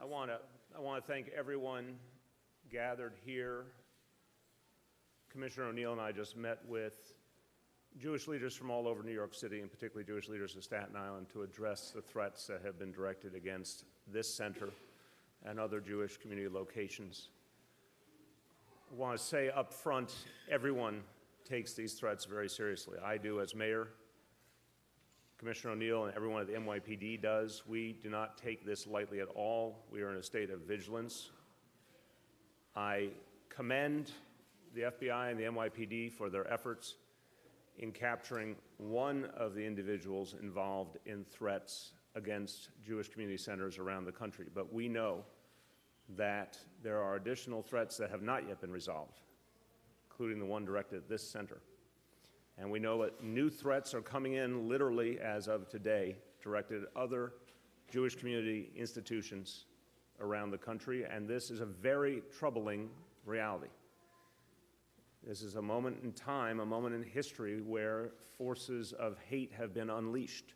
want to thank everyone gathered here. Commissioner O'Neill and I just met with Jewish leaders from all over New York City, and particularly Jewish leaders of Staten Island, to address the threats that have been directed against this center and other Jewish community locations. I want to say up front, everyone takes these threats very seriously. I do as mayor. Commissioner O'Neill and everyone at the NYPD does. We do not take this lightly at all. We are in a state of vigilance. I commend the FBI and the NYPD for their efforts in capturing one of the individuals involved in threats against Jewish community centers around the country. But we know that there are additional threats that have not yet been resolved, including the one directed at this center. And we know that new threats are coming in literally as of today, directed at other Jewish community institutions around the country, and this is a very troubling reality. This is a moment in time, a moment in history where forces of hate have been unleashed,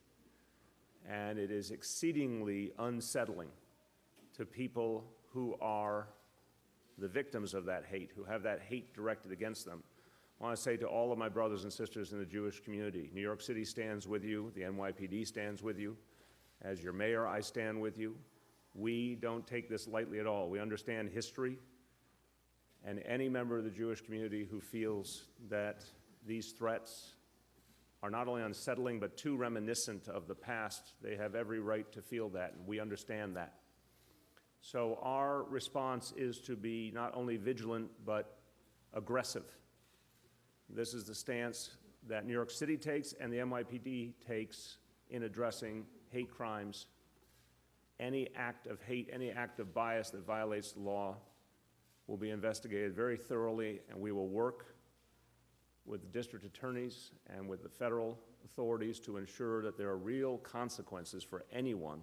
and it is exceedingly unsettling to people who are the victims of that hate, who have that hate directed against them. I want to say to all of my brothers and sisters in the Jewish community, New York City stands with you, the NYPD stands with you. As your mayor, I stand with you. We don't take this lightly at all. We understand history, and any member of the Jewish community who feels that these threats are not only unsettling but too reminiscent of the past, they have every right to feel that, and we understand that. So our response is to be not only vigilant but aggressive. This is the stance that New York City takes and the NYPD takes in addressing hate crimes. Any act of hate, any act of bias that violates the law will be investigated very thoroughly, and we will work with the district attorneys and with the federal authorities to ensure that there are real consequences for anyone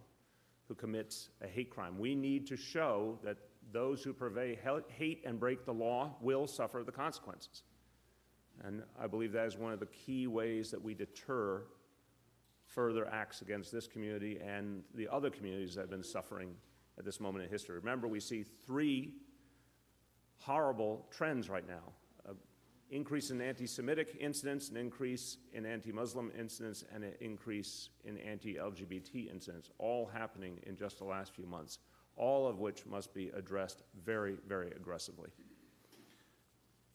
who commits a hate crime. We need to show that those who purvey hate and break the law will suffer the consequences. And I believe that is one of the key ways that we deter further acts against this community and the other communities that have been suffering at this moment in history. Remember, we see three horrible trends right now: an increase in anti-Semitic incidents, an increase in anti-Muslim incidents, and an increase in anti-LGBT incidents, all happening in just the last few months, all of which must be addressed very, very aggressively.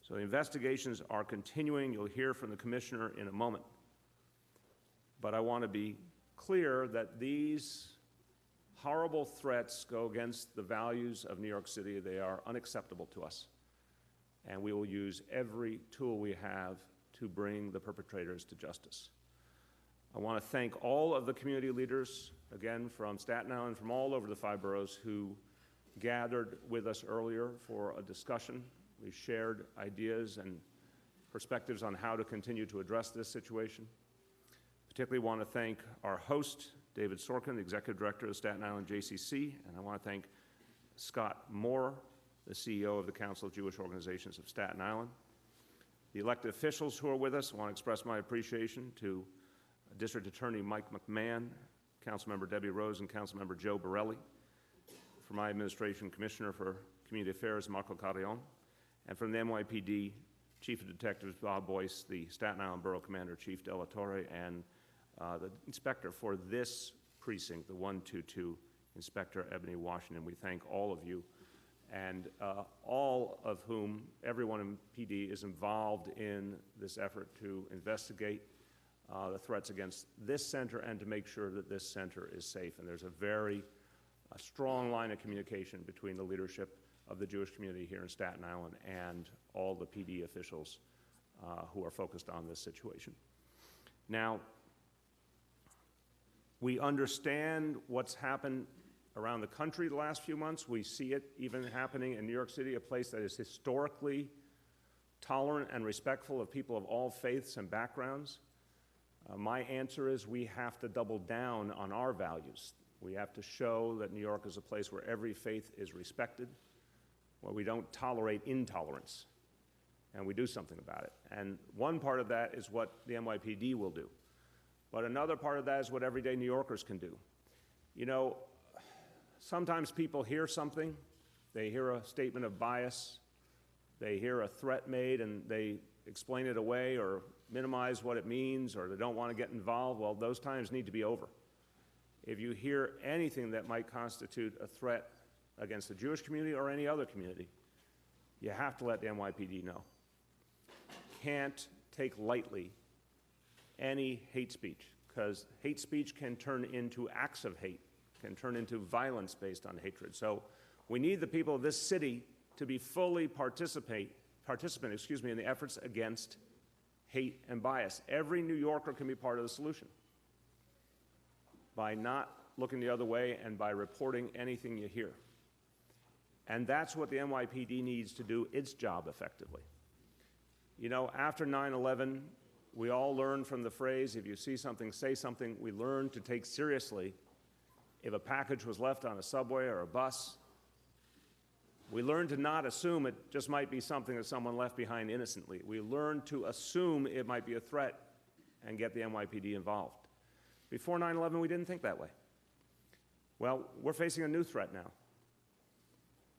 So the investigations are continuing. You'll hear from the commissioner in a moment. But I want to be clear that these horrible threats go against the values of New York City. They are unacceptable to us. And we will use every tool we have to bring the perpetrators to justice. I want to thank all of the community leaders, again, from Staten Island, from all over the 5 boroughs, who gathered with us earlier for a discussion. We shared ideas and perspectives on how to continue to address this situation. Particularly want to thank our host, David Sorkin, the Executive Director of Staten Island JCC, and I want to thank Scott Moore, the CEO of the Council of Jewish Organizations of Staten Island. The elected officials who are with us, I want to express my appreciation to District Attorney Mike McMahon, Councilmember Debbie Rose, and Councilmember Joe Borelli. For my administration, Commissioner for Community Affairs, Marco Carrion. And from the NYPD, Chief of Detectives Bob Boyce, the Staten Island Borough Commander, Chief De La Torre, and the inspector for this precinct, the 122, Inspector Ebony Washington. We thank all of you, and all of whom, everyone in PD is involved in this effort to investigate the threats against this center and to make sure that this center is safe. And there's a very strong line of communication between the leadership of the Jewish community here in Staten Island and all the PD officials who are focused on this situation. Now, we understand what's happened around the country the last few months. We see it even happening in New York City, a place that is historically tolerant and respectful of people of all faiths and backgrounds. My answer is we have to double down on our values. We have to show that New York is a place where every faith is respected, where we don't tolerate intolerance, and we do something about it. And one part of that is what the NYPD will do. But another part of that is what everyday New Yorkers can do. You know, sometimes people hear something, they hear a statement of bias, they hear a threat made and they explain it away or minimize what it means, or they don't want to get involved. Well, those times need to be over. If you hear anything that might constitute a threat against the Jewish community or any other community, you have to let the NYPD know. Can't take lightly any hate speech, because hate speech can turn into acts of hate, can turn into violence based on hatred. So we need the people of this city to be fully participant in the efforts against hate and bias. Every New Yorker can be part of the solution by not looking the other way and by reporting anything you hear. And that's what the NYPD needs to do its job effectively. You know, after 9/11, we all learned from the phrase, if you see something, say something. We learned to take seriously if a package was left on a subway or a bus. We learned to not assume it just might be something that someone left behind innocently. We learned to assume it might be a threat and get the NYPD involved. Before 9/11, we didn't think that way. Well, we're facing a new threat now.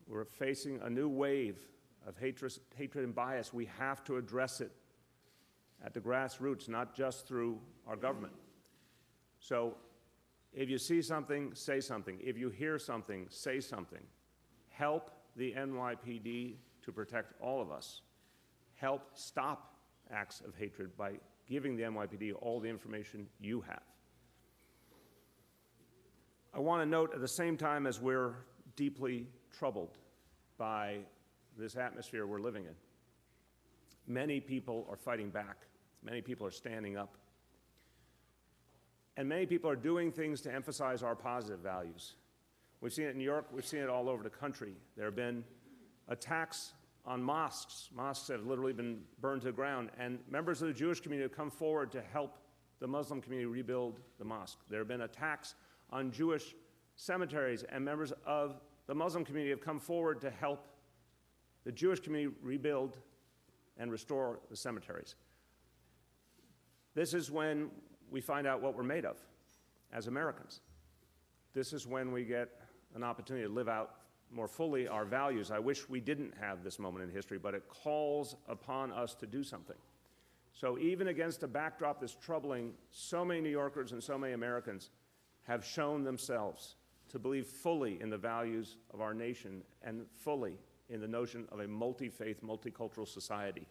We're facing a new wave of hatred and bias. We have to address it at the grassroots, not just through our government. So if you see something, say something. If you hear something, say something. Help the NYPD to protect all of us. Help stop acts of hatred by giving the NYPD all the information you have. I want to note at the same time, as we're deeply troubled by this atmosphere we're living in, many people are fighting back. Many people are standing up. And many people are doing things to emphasize our positive values. We've seen it in New York. We've seen it all over the country. There have been attacks on mosques. Mosques have literally been burned to the ground. And members of the Jewish community have come forward to help the Muslim community rebuild the mosque. There have been attacks on Jewish cemeteries, and members of the Muslim community have come forward to help the Jewish community rebuild and restore the cemeteries. This is when we find out what we're made of as Americans. This is when we get an opportunity to live out more fully our values. I wish we didn't have this moment in history, but it calls upon us to do something. So even against a backdrop that's troubling, so many New Yorkers and so many Americans have shown themselves to believe fully in the values of our nation and fully in the notion of a multi-faith, multicultural society,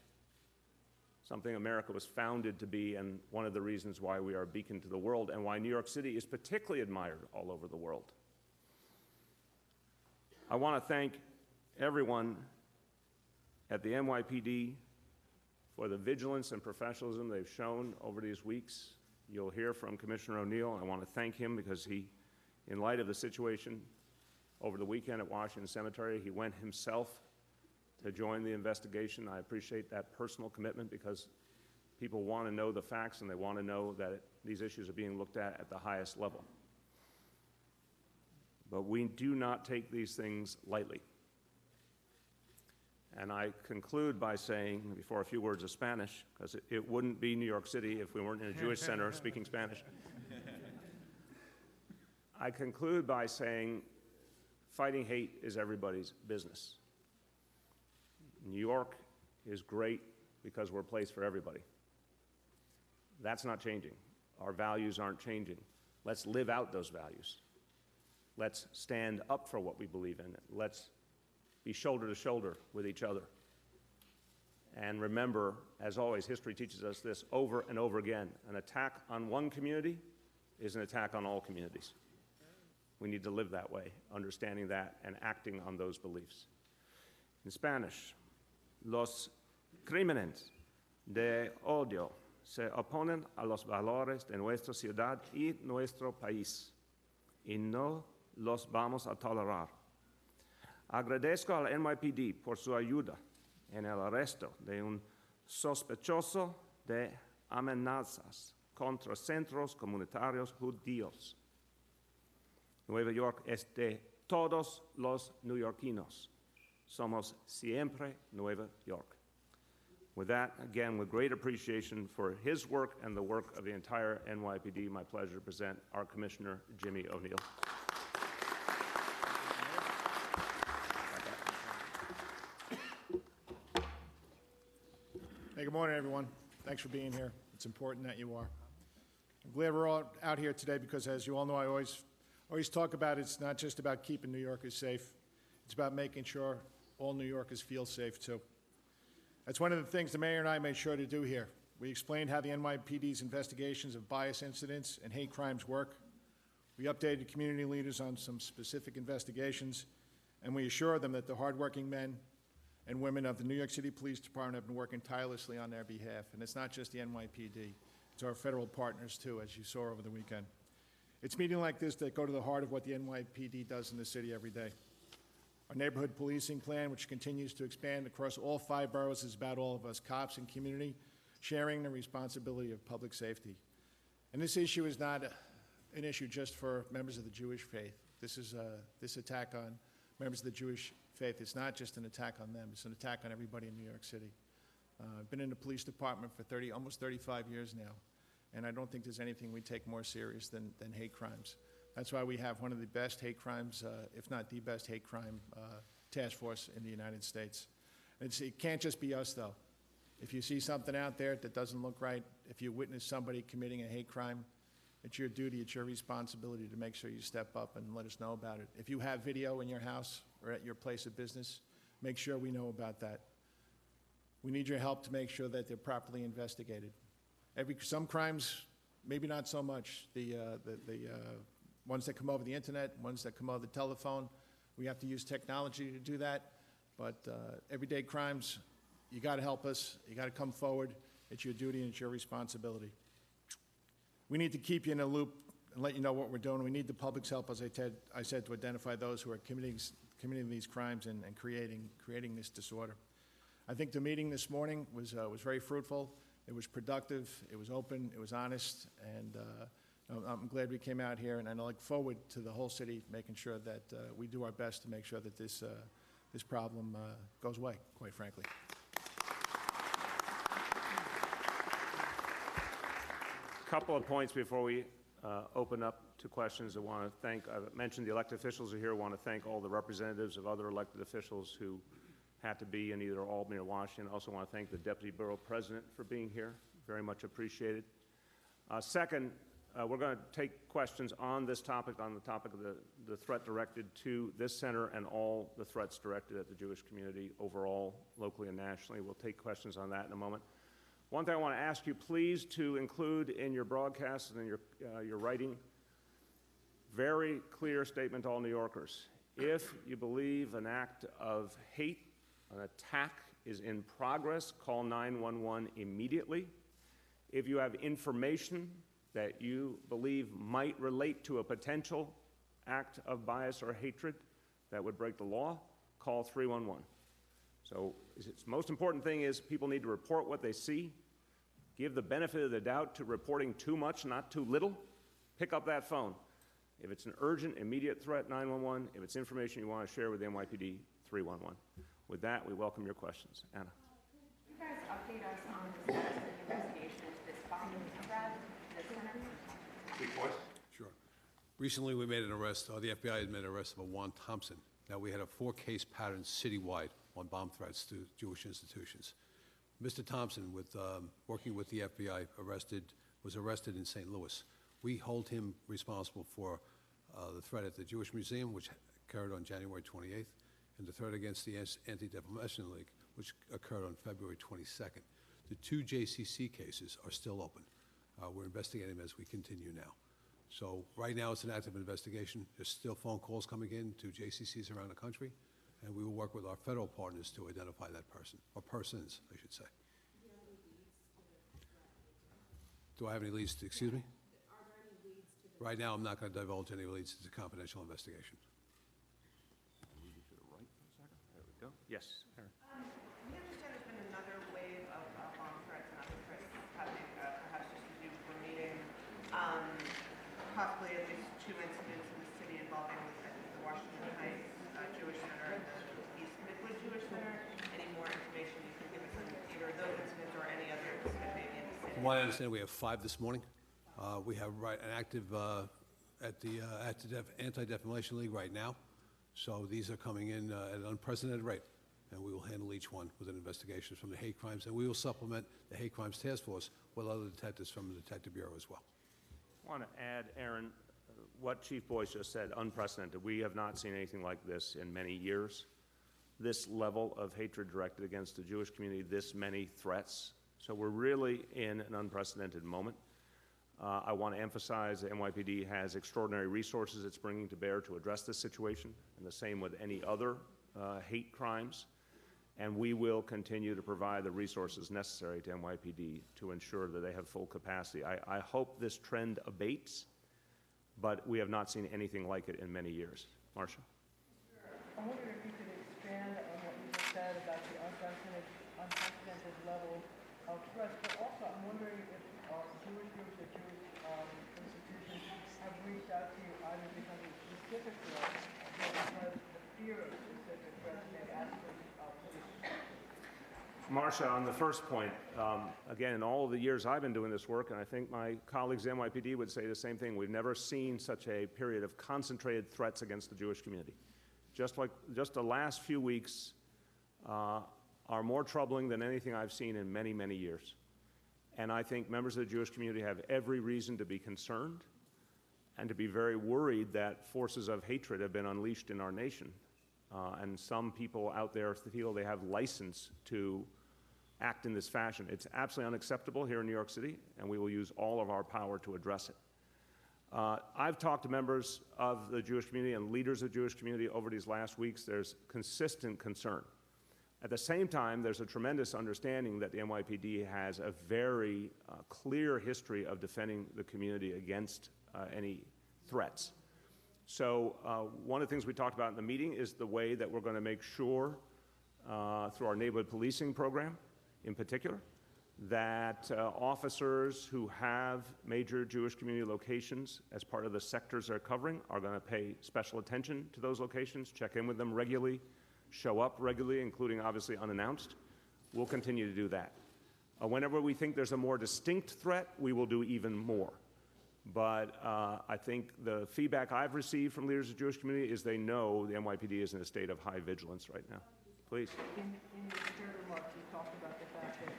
something America was founded to be, and one of the reasons why we are a beacon to the world and why New York City is particularly admired all over the world. I want to thank everyone at the NYPD for the vigilance and professionalism they've shown over these weeks. You'll hear from Commissioner O'Neill. I want to thank him because he, in light of the situation over the weekend at Washington Cemetery, he went himself to join the investigation. I appreciate that personal commitment because people want to know the facts and they want to know that these issues are being looked at the highest level. But we do not take these things lightly. And I conclude by saying, before a few words of Spanish, because it wouldn't be New York City if we weren't in a Jewish center speaking Spanish. I conclude by saying fighting hate is everybody's business. New York is great because we're a place for everybody. That's not changing. Our values aren't changing. Let's live out those values. Let's stand up for what we believe in. Let's be shoulder to shoulder with each other. And remember, as always, history teaches us this over and over again. An attack on one community is an attack on all communities. We need to live that way, understanding that and acting on those beliefs. In Spanish, los crímenes de odio se oponen a los valores de nuestra ciudad y nuestro país, y no los vamos a tolerar. Agradezco al NYPD por su ayuda en el arresto de un sospechoso de amenazas contra centros comunitarios judíos. Nueva York es de todos los neoyorquinos. Somos siempre Nueva York. With that, again, with great appreciation for his work and the work of the entire NYPD, my pleasure to present our Commissioner, Jimmy O'Neill. morning, everyone. Thanks for being here. It's important that you are. I'm glad we're all out here today because, as you all know, I always talk about it's not just about keeping New Yorkers safe. It's about making sure all New Yorkers feel safe, too. That's one of the things the mayor and I made sure to do here. We explained how the NYPD's investigations of bias incidents and hate crimes work. We updated community leaders on some specific investigations, and we assured them that the hardworking men and women of the New York City Police Department have been working tirelessly on their behalf. And it's not just the NYPD, it's our federal partners too, as you saw over the weekend. It's meetings like this that go to the heart of what the NYPD does in the city every day. Our neighborhood policing plan, which continues to expand across all 5 boroughs, is about all of us, cops and community, sharing the responsibility of public safety. And this issue is not an issue just for members of the Jewish faith. This attack on members of the Jewish faith, it's not just an attack on them, it's an attack on everybody in New York City. I've been in the police department for almost 35 years now, and I don't think there's anything we take more serious than hate crimes. That's why we have one of the best hate crimes, if not the best hate crime task force in the United States. It can't just be us, though. If you see something out there that doesn't look right, if you witness somebody committing a hate crime, it's your duty, it's your responsibility to make sure you step up and let us know about it. If you have video in your house or at your place of business, make sure we know about that. We need your help to make sure that they're properly investigated. Some crimes, maybe not so much. The ones that come over the internet, ones that come over the telephone, we have to use technology to do that. But everyday crimes, you got to help us. You got to come forward. It's your duty and it's your responsibility. We need to keep you in a loop and let you know what we're doing. We need the public's help, as I said, to identify those who are committing these crimes and creating this disorder. I think the meeting this morning was very fruitful. It was productive. It was open. It was honest. And I'm glad we came out here. And I look forward to the whole city making sure that we do our best to make sure that this problem goes away, quite frankly. Couple of points before we open up to questions. I've mentioned the elected officials are here. I want to thank all the representatives of other elected officials who had to be in either Albany or Washington. I also want to thank the Deputy Borough President for being here. Very much appreciated. Second, we're going to take questions on this topic, on the topic of the threat directed to this center and all the threats directed at the Jewish community overall, locally and nationally. We'll take questions on that in a moment. One thing I want to ask you, please, to include in your broadcast and in your writing, very clear statement to all New Yorkers. If you believe an act of hate, an attack is in progress, call 911 immediately. If you have information that you believe might relate to a potential act of bias or hatred that would break the law, call 311. So the most important thing is people need to report what they see. Give the benefit of the doubt to reporting too much, not too little. Pick up that phone. If it's an urgent, immediate threat, 911. If it's information you want to share with the NYPD, 311. With that, we welcome your questions. Anna. Could you guys update us on the status of the investigation into this bombing threat in the center? Big voice. Sure. Recently, we made an arrest, or the FBI had made an arrest of Juan Thompson. Now, we had a 4-case pattern citywide on bomb threats to Jewish institutions. Mr. Thompson, working with the FBI, was arrested in St. Louis. We hold him responsible for the threat at the Jewish Museum, which occurred on January 28th, and the threat against the Anti-Defamation League, which occurred on February 22nd. The 2 JCC cases are still open. We're investigating them as we continue now. So right now it's an active investigation. There's still phone calls coming in to JCCs around the country, and we will work with our federal partners to identify that person, or persons, I should say. Do I have any leads to, excuse me? Are there any leads to the... Right now, I'm not going to divulge any leads. It's a confidential investigation. There we go. Yes, Aaron. We understand there's been another wave of bomb threats and other threats happening, perhaps just as you were meeting, possibly at least 2 incidents in the city involving, I think, the Washington Heights Jewish Center and the East Midwood Jewish Center. Any more information you can give us on either of those incidents or any others that may be in the city? From what I understand, we have 5 this morning. We have an active at the Anti-Defamation League right now. So these are coming in at an unprecedented rate. and we will handle each one with an investigation from the hate crimes, and we will supplement the hate crimes task force with other detectives from the Detective Bureau as well. I want to add, Aaron, what Chief Boyce just said, unprecedented. We have not seen anything like this in many years. This level of hatred directed against the Jewish community, this many threats. So we're really in an unprecedented moment. I want to emphasize that NYPD has extraordinary resources it's bringing to bear to address this situation, and the same with any other hate crimes. And we will continue to provide the resources necessary to NYPD to ensure that they have full capacity. I hope this trend abates, but we have not seen anything like it in many years. Marcia? I wonder if you could expand on what you just said about the unprecedented level of threats, but also I'm wondering if Jewish groups or Jewish institutions have reached out to you either because of specific threats or because the fear of specific threats may ask for police. Marcia, on the first point, again, in all of the years I've been doing this work, and I think my colleagues at NYPD would say the same thing, we've never seen such a period of concentrated threats against the Jewish community. Just the last few weeks are more troubling than anything I've seen in many, many years. And I think members of the Jewish community have every reason to be concerned and to be very worried that forces of hatred have been unleashed in our nation. And some people out there feel they have license to act in this fashion. It's absolutely unacceptable here in New York City, and we will use all of our power to address it. I've talked to members of the Jewish community and leaders of the Jewish community over these last weeks. There's consistent concern. At the same time, there's a tremendous understanding that the NYPD has a very clear history of defending the community against any threats. So one of the things we talked about in the meeting is the way that we're going to make sure, through our neighborhood policing program in particular, that officers who have major Jewish community locations as part of the sectors they're covering are going to pay special attention to those locations, check in with them regularly, show up regularly, including obviously unannounced. We'll continue to do that. Whenever we think there's a more distinct threat, we will do even more. But I think the feedback I've received from leaders of the Jewish community is they know the NYPD is in a state of high vigilance right now. Please. In your prepared remarks, you talked about the fact that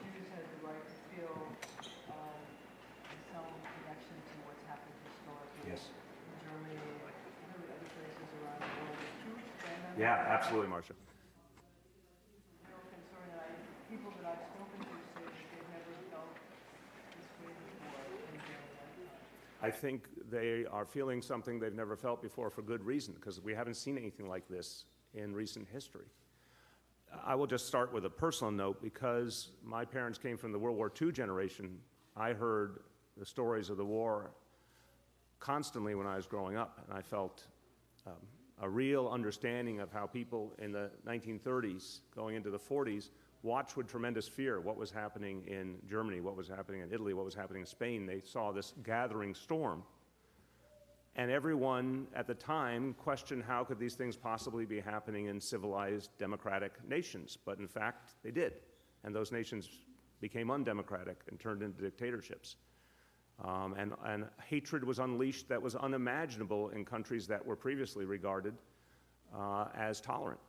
Jews have the right to feel some connection to what's happened historically Yes. in Germany and other places around the world. Is true? Yeah, absolutely, Marcia. Real concern, and people that I've spoken to say that they've never felt this way before in Germany. I think they are feeling something they've never felt before for good reason, because we haven't seen anything like this in recent history. I will just start with a personal note. Because my parents came from the World War II generation, I heard the stories of the war constantly when I was growing up, and I felt a real understanding of how people in the 1930s, going into the 40s, watched with tremendous fear what was happening in Germany, what was happening in Italy, what was happening in Spain. They saw this gathering storm. And everyone at the time questioned how could these things possibly be happening in civilized democratic nations. But in fact, they did. And those nations became undemocratic and turned into dictatorships. And hatred was unleashed that was unimaginable in countries that were previously regarded as tolerant.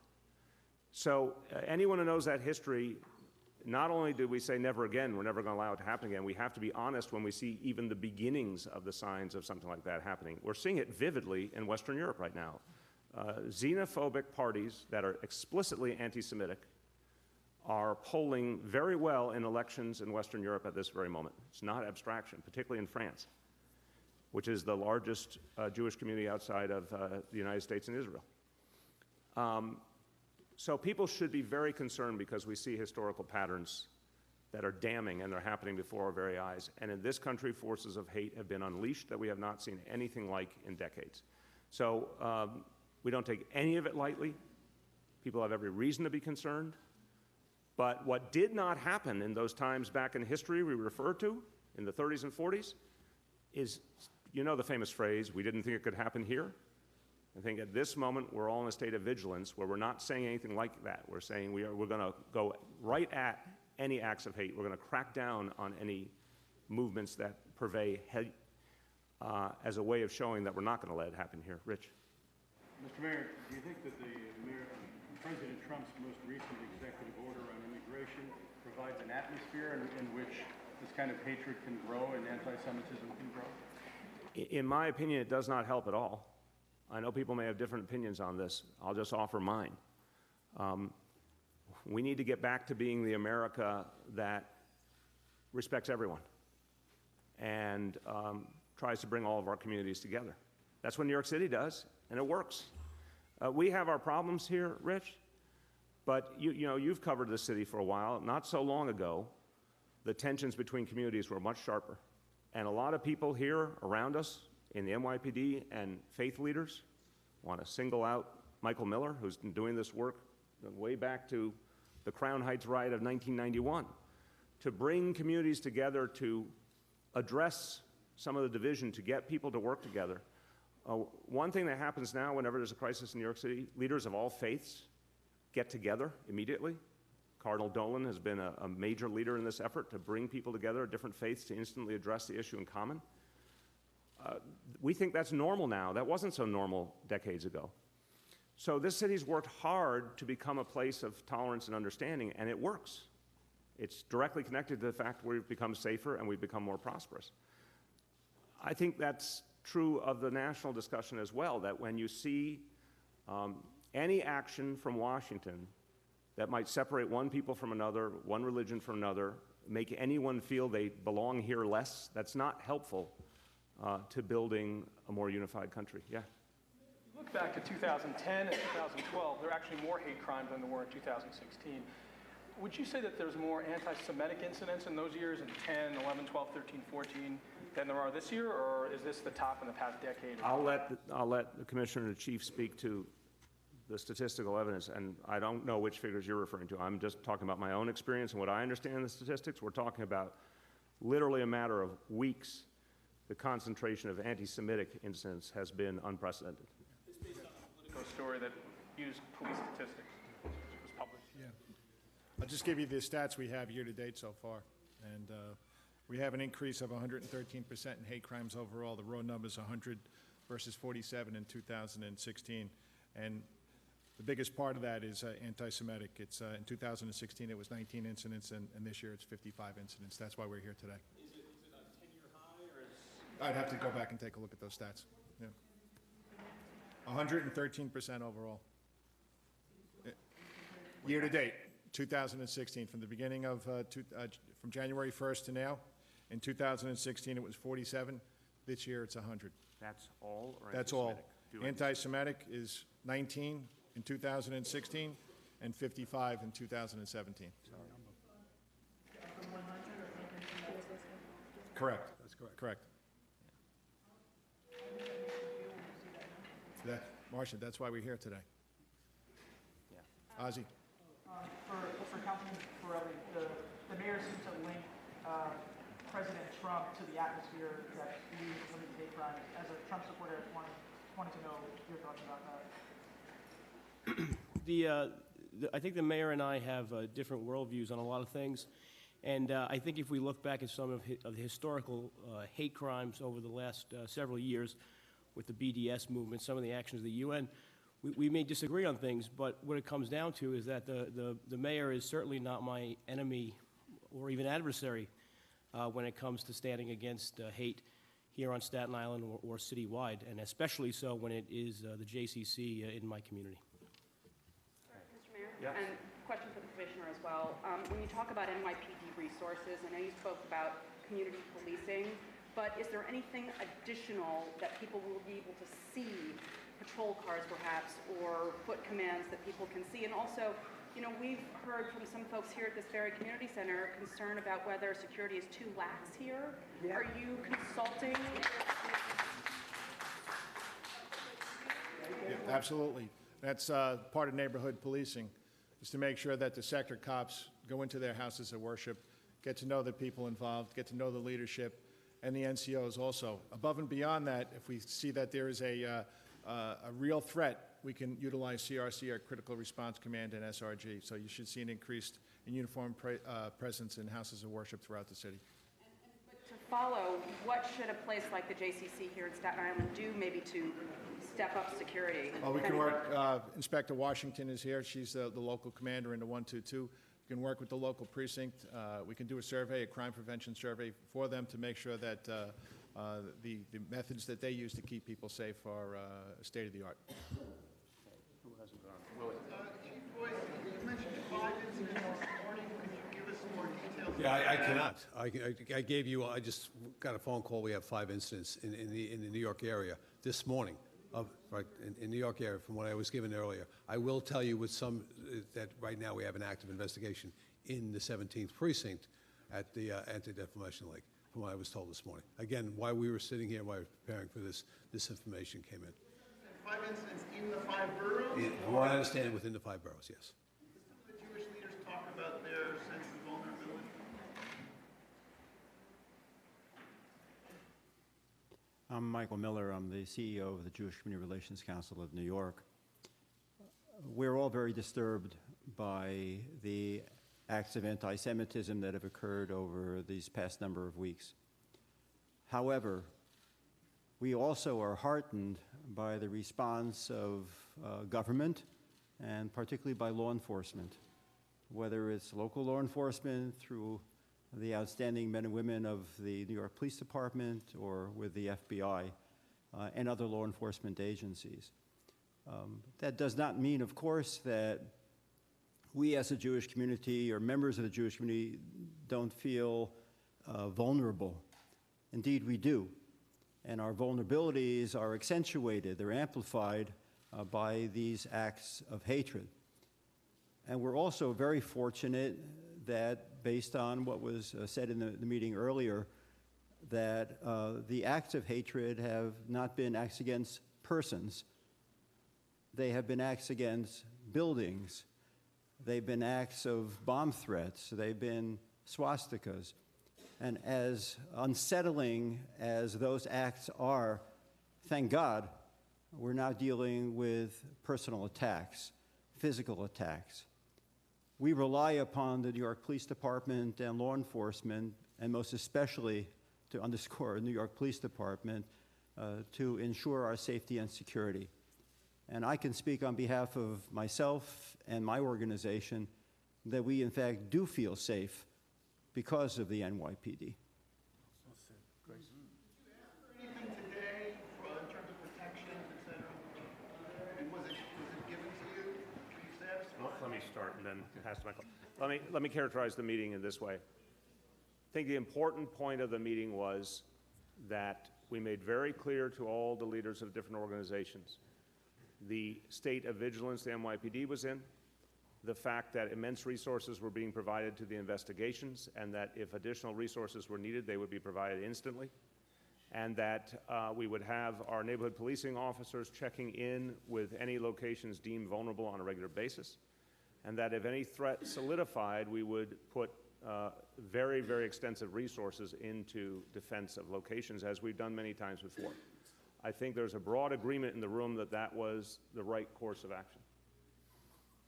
So anyone who knows that history, not only do we say never again, we're never going to allow it to happen again, we have to be honest when we see even the beginnings of the signs of something like that happening. We're seeing it vividly in Western Europe right now. Xenophobic parties that are explicitly anti-Semitic are polling very well in elections in Western Europe at this very moment. It's not abstraction, particularly in France, which is the largest Jewish community outside of the United States and Israel. So people should be very concerned because we see historical patterns that are damning, and they're happening before our very eyes. And in this country, forces of hate have been unleashed that we have not seen anything like in decades. So we don't take any of it lightly. People have every reason to be concerned. But what did not happen in those times back in history we refer to, in the 30s and 40s, is, you know the famous phrase, we didn't think it could happen here? I think at this moment, we're all in a state of vigilance where we're not saying anything like that. We're saying we're going to go right at any acts of hate. We're going to crack down on any movements that purvey hate as a way of showing that we're not going to let it happen here. Rich? Mr. Mayor, do you think that the American President Trump's most recent executive order on immigration provides an atmosphere in which this kind of hatred can grow and anti-Semitism can grow? In my opinion, it does not help at all. I know people may have different opinions on this. I'll just offer mine. We need to get back to being the America that respects everyone and tries to bring all of our communities together. That's what New York City does, and it works. We have our problems here, Rich, but you know, you've covered this city for a while. Not so long ago, the tensions between communities were much sharper. And a lot of people here around us in the NYPD and faith leaders want to single out Michael Miller, who's been doing this work way back to the Crown Heights riot of 1991, to bring communities together to address some of the division, to get people to work together. One thing that happens now whenever there's a crisis in New York City, leaders of all faiths get together immediately. Cardinal Dolan has been a major leader in this effort to bring people together of different faiths to instantly address the issue in common. We think that's normal now. That wasn't so normal decades ago. So this city's worked hard to become a place of tolerance and understanding, and it works. It's directly connected to the fact we've become safer and we've become more prosperous. I think that's true of the national discussion as well, that when you see any action from Washington that might separate one people from another, one religion from another, make anyone feel they belong here less, that's not helpful to building a more unified country. Yeah. Look back to 2010 and 2012, there are actually more hate crimes than there were in 2016. Would you say that there's more anti-Semitic incidents in those years in 10, 11, 12, 13, 14 than there are this year, or is this the top in the past decade? I'll let the Commissioner and the Chief speak to the statistical evidence, and I don't know which figures you're referring to. I'm just talking about my own experience and what I understand in the statistics. We're talking about literally a matter of weeks. The concentration of anti-Semitic incidents has been unprecedented. It's based on a Politico story that used police statistics, which was published. Yeah. I'll just give you the stats we have year to date so far. And we have an increase of 113% in hate crimes overall. The raw number is 100 versus 47 in 2016. And the biggest part of that is anti-Semitic. It's in 2016 it was 19 incidents, and this year it's 55 incidents. That's why we're here today. Is it a 10-year high, or is... I'd have to go back and take a look at those stats. Yeah. 113% overall. Year to date, 2016, from the beginning of, from January 1st to now. In 2016, it was 47. This year, it's 100. That's all? Or That's all. Do Anti-Semitic is 19 in 2016 and 55 in 2017. Correct. That's correct. Correct. Marcia, that's why we're here today. Yeah. Ozzy. For Councilman Borelli, the mayor seems to link President Trump to the atmosphere that leads women's hate crimes. As a Trump supporter, I wanted to know your thoughts about that. I think the mayor and I have different worldviews on a lot of things, and I think if we look back at some of the historical hate crimes over the last several years with the BDS movement, some of the actions of the UN, we may disagree on things, but what it comes down to is that the mayor is certainly not my enemy or even adversary when it comes to standing against hate here on Staten Island or citywide, and especially so when it is the JCC in my community. Mr. Mayor? Yes. And question for the Commissioner as well. When you talk about NYPD resources, I know you spoke about community policing, but is there anything additional that people will be able to see, patrol cars perhaps, or foot commands that people can see? And also, you know, we've heard from some folks here at this very community center concern about whether security is too lax here. Yeah. Are you consulting? Yeah, absolutely. That's part of neighborhood policing, is to make sure that the sector cops go into their houses of worship, get to know the people involved, get to know the leadership, and the NCOs also. Above and beyond that, if we see that there is a real threat, we can utilize CRC, our Critical Response Command, and SRG. So you should see an increased in uniform presence in houses of worship throughout the city. But to follow, what should a place like the JCC here in Staten Island do maybe to step up security? Well, we can work, Inspector Washington is here. She's the local commander in the 122. We can work with the local precinct. We can do a survey, a crime prevention survey for them to make sure that the methods that they use to keep people safe are state of the art. Who hasn't gone? Willie. Chief Boyce, you mentioned 5 incidents this morning. Could you give us some more details? Yeah, I cannot. I gave you, I just got a phone call, we have 5 incidents in the New York area this morning, in New York area from what I was given earlier. I will tell you with some, that right now we have an active investigation in the 17th precinct at the Anti-Defamation League, from what I was told this morning. Again, while we were sitting here, while we were preparing for this, this information came in. 5 incidents in the 5 boroughs? From what I understand, within the 5 boroughs, yes. The Jewish leaders talk about their sense of vulnerability. I'm Michael Miller. I'm the CEO of the Jewish Community Relations Council of New York. We're all very disturbed by the acts of anti-Semitism that have occurred over these past number of weeks. However, we also are heartened by the response of government, and particularly by law enforcement, whether it's local law enforcement through the outstanding men and women of the New York Police Department or with the FBI and other law enforcement agencies. That does not mean, of course, that we as a Jewish community or members of the Jewish community don't feel vulnerable. Indeed, we do. And our vulnerabilities are accentuated, they're amplified by these acts of hatred. And we're also very fortunate that, based on what was said in the meeting earlier, that the acts of hatred have not been acts against persons. They have been acts against buildings. They've been acts of bomb threats. They've been swastikas. And as unsettling as those acts are, thank God, we're now dealing with personal attacks, physical attacks. We rely upon the New York Police Department and law enforcement, and most especially, to underscore, the New York Police Department, to ensure our safety and security. And I can speak on behalf of myself and my organization that we, in fact, do feel safe because of the NYPD. Anything today in terms of protections, et cetera? And was it given to you? Chief Saps? Well, let me start and then pass to Michael. Let me characterize the meeting in this way. I think the important point of the meeting was that we made very clear to all the leaders of different organizations the state of vigilance the NYPD was in, the fact that immense resources were being provided to the investigations, and that if additional resources were needed, they would be provided instantly, and that we would have our neighborhood policing officers checking in with any locations deemed vulnerable on a regular basis, and that if any threat solidified, we would put very, very extensive resources into defense of locations, as we've done many times before. I think there's a broad agreement in the room that that was the right course of action.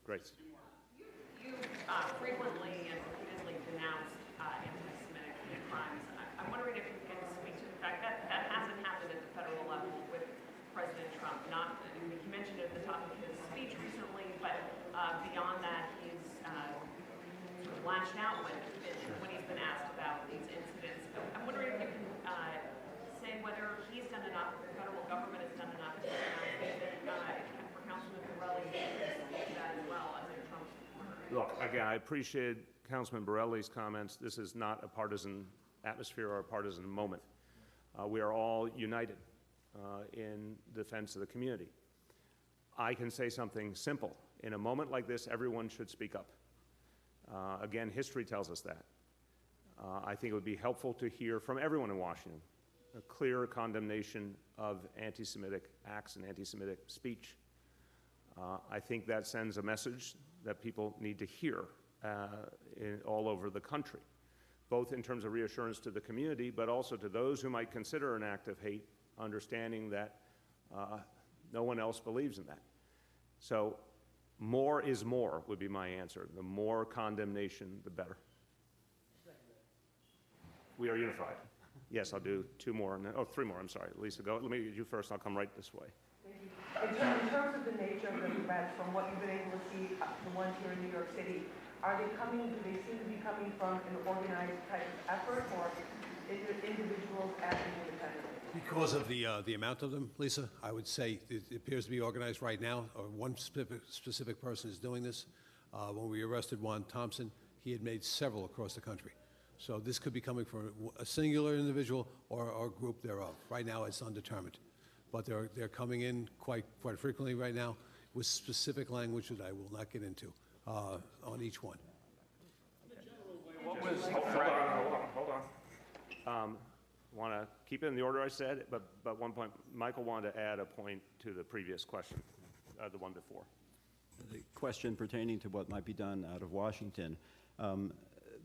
Grace. You frequently and repeatedly denounced anti-Semitic hate crimes. I'm wondering if you can speak to the fact that that hasn't happened at the federal level with President Trump. Not, you mentioned it at the top of his speech recently, but beyond that, he's sort of lashed out when he's been asked about these incidents. I'm wondering if you can say whether he's done enough, the federal government has done enough to and for Councilman Borelli to speak to that as well as a Trump supporter. Look, again, I appreciate Councilman Borelli's comments. This is not a partisan atmosphere or a partisan moment. We are all united in defense of the community. I can say something simple. In a moment like this, everyone should speak up. Again, history tells us that. I think it would be helpful to hear from everyone in Washington a clear condemnation of anti-Semitic acts and anti-Semitic speech. I think that sends a message that people need to hear all over the country, both in terms of reassurance to the community, but also to those who might consider an act of hate, understanding that no one else believes in that. So more is more would be my answer. The more condemnation, the better. We are unified. Yes, I'll do two more, and then, oh, three more, I'm sorry. Lisa, go, let me get you first, I'll come right this way. In terms of the nature of the threats, from what you've been able to see, the ones here in New York City, are they coming, do they seem to be coming from an organized type of effort, or individuals acting independently? Because of the amount of them, Lisa, I would say it appears to be organized right now, or one specific person is doing this. When we arrested Juan Thompson, he had made several across the country. So this could be coming from a singular individual or a group thereof. Right now, it's undetermined. But they're coming in quite frequently right now with specific language that I will not get into on each one. What was the Hold threat? on. Want to keep it in the order I said, but one point, Michael wanted to add a point to the previous question, the one before. The question pertaining to what might be done out of Washington.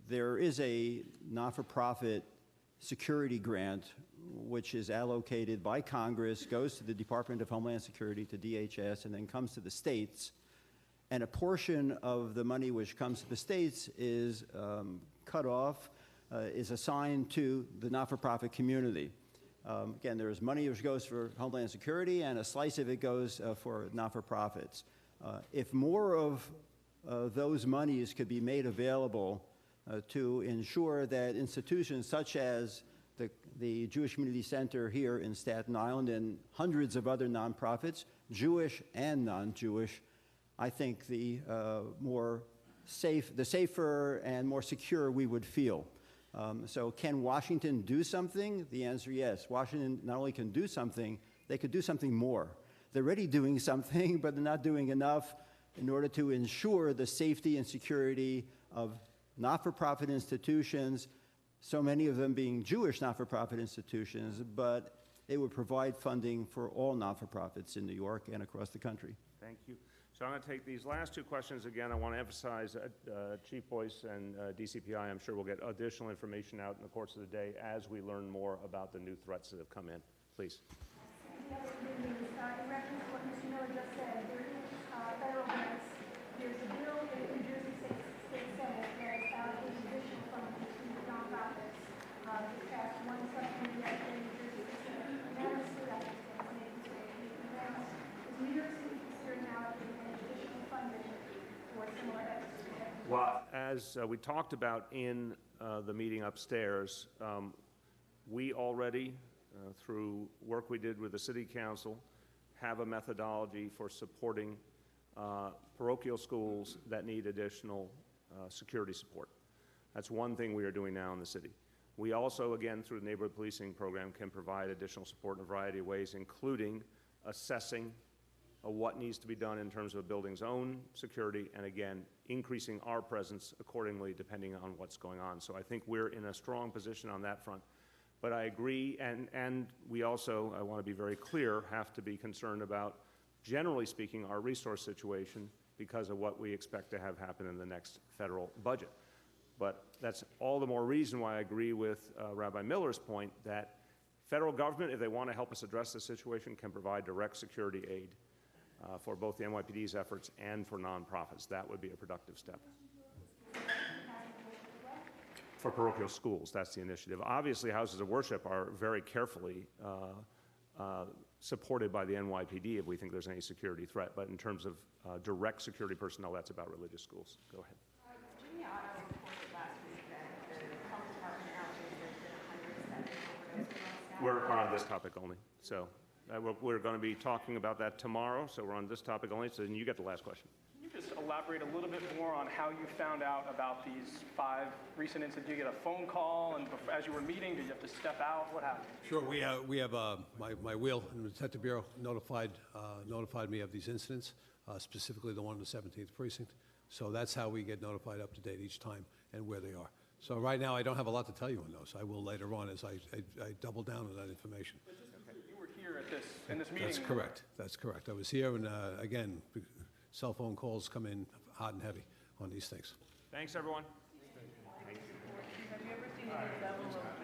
There is a not-for-profit security grant which is allocated by Congress, goes to the Department of Homeland Security, to DHS, and then comes to the states. And a portion of the money which comes to the states is cut off, is assigned to the not-for-profit community. Again, there's money which goes for Homeland Security, and a slice of it goes for not-for-profits. If more of those monies could be made available to ensure that institutions such as the Jewish Community Center here in Staten Island and hundreds of other nonprofits, Jewish and non-Jewish, I think the safer and more secure we would feel. So can Washington do something? The answer, yes. Washington not only can do something, they could do something more. They're already doing something, but they're not doing enough in order to ensure the safety and security of not-for-profit institutions, so many of them being Jewish not-for-profit institutions, but it would provide funding for all not-for-profits in New York and across the country. Thank you. So I'm going to take these last two questions again. I want to emphasize Chief Boyce and DCPI, I'm sure we'll get additional information out in the course of the day as we learn more about the new threats that have come in. Please. In reference to what Mr. Miller just said, there is federal grants. There's a bill in the New Jersey State Senate that has allocated additional funding to nonprofits. This passed one subcommittee at the New Jersey State Senate. Unanimously, I think it's unanimous. Is New York City considering allocating additional funding for similar efforts? Well, as we talked about in the meeting upstairs, we already, through work we did with the City Council, have a methodology for supporting parochial schools that need additional security support. That's one thing we are doing now in the city. We also, again, through the neighborhood policing program, can provide additional support in a variety of ways, including assessing what needs to be done in terms of a building's own security, and again, increasing our presence accordingly depending on what's going on. So I think we're in a strong position on that front. But I agree, and we also, I want to be very clear, have to be concerned about, generally speaking, our resource situation because of what we expect to have happen in the next federal budget. But that's all the more reason why I agree with Rabbi Miller's point that federal government, if they want to help us address this situation, can provide direct security aid for both the NYPD's efforts and for nonprofits. That would be a productive step. For parochial schools, that's the initiative. Obviously, houses of worship are very carefully supported by the NYPD if we think there's any security threat, but in terms of direct security personnel, that's about religious schools. Go ahead. Jimmy Otto reported last week that the health department allocated there's been 107 overdoses. We're on this topic only. So we're going to be talking about that tomorrow, so we're on this topic only, so then you get the last question. Can you just elaborate a little bit more on how you found out about these 5 recent incidents? Did you get a phone call, and as you were meeting, did you have to step out? What happened? Sure. We have my wheel in the Detective Bureau notified me of these incidents, specifically the one in the 17th Precinct. So that's how we get notified up to date each time and where they are. So right now, I don't have a lot to tell you on those. I will later on as I double down on that information. You were here in this meeting. That's correct. That's correct. I was here, and again, cell phone calls come in hot and heavy on these things. Thanks, everyone. Have you ever seen any level of